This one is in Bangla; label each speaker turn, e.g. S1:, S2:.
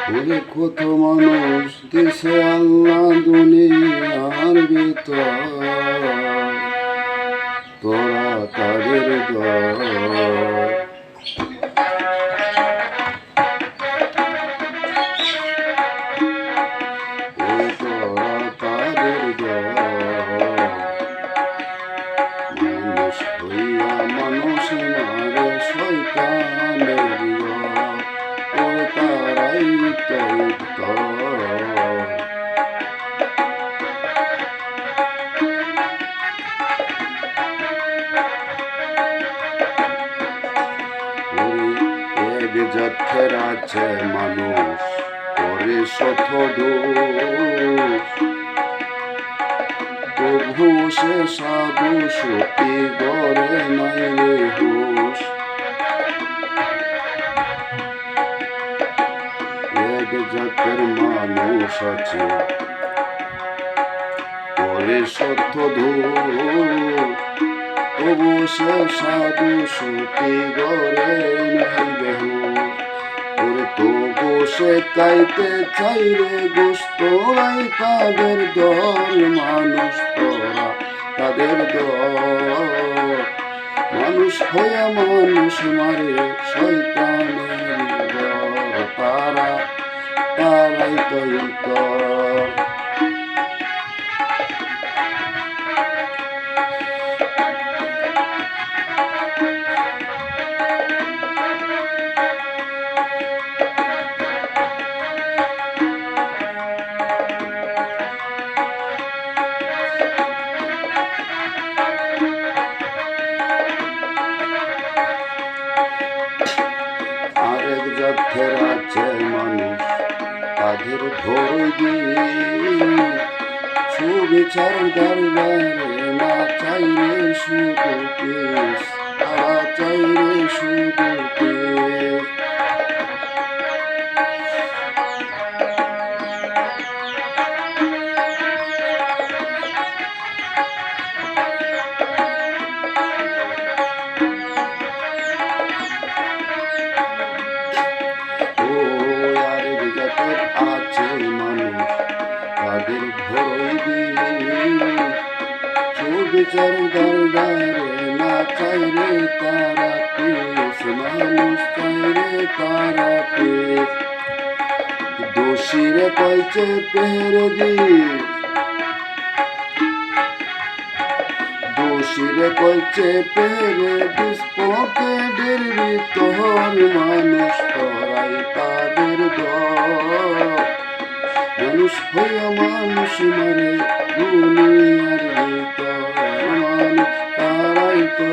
S1: ওরে কত মানুষ দিছে আল্লাহ দুনিয়ার ভিতর, তোরা তাদের দল। তোরা তাদের দল। মানুষ হইয়া মানুষ মারে শয়তানের দল। ওরে তারাই তো এক জাতের আছে মানুষ করে শত দোষ, তবু সে সাধু সতী গড়ে নাই রে হুশ। এক জাতের মানুষ আছে করে শত দোষ, তবু সে সাধু সতী গড়ে নাই রে হুশ। ওরে তবু সে চাইতে চাইলে ঘুষ, তোরাই তাদের দল। মানুষ তোরা তাদের দল। মানুষ হইয়া মানুষ মারে শয়তানের দল। তারাই তো আরেক জাতের আছে মানুষ তাদের ধরে সুবিচার দরবারে না চাইলে শুধু পেশ, তারা চাইলে শুধু পেশ। আছে মানুষ তাদের ভরই সুবিচার দরবারে না চাইলে তারা পেশ। মানুষ চাইলে তারা পেশ। দোষীরে কইছে পেরে দিস, দোষীরে কইছে পেরে দিস, পকেটের ভিতর মানুষ তোরাই তাদের দল। মানুষ হইয়া মানুষ মারে দুনিয়ার ভিতর, মানুষ তারাই তো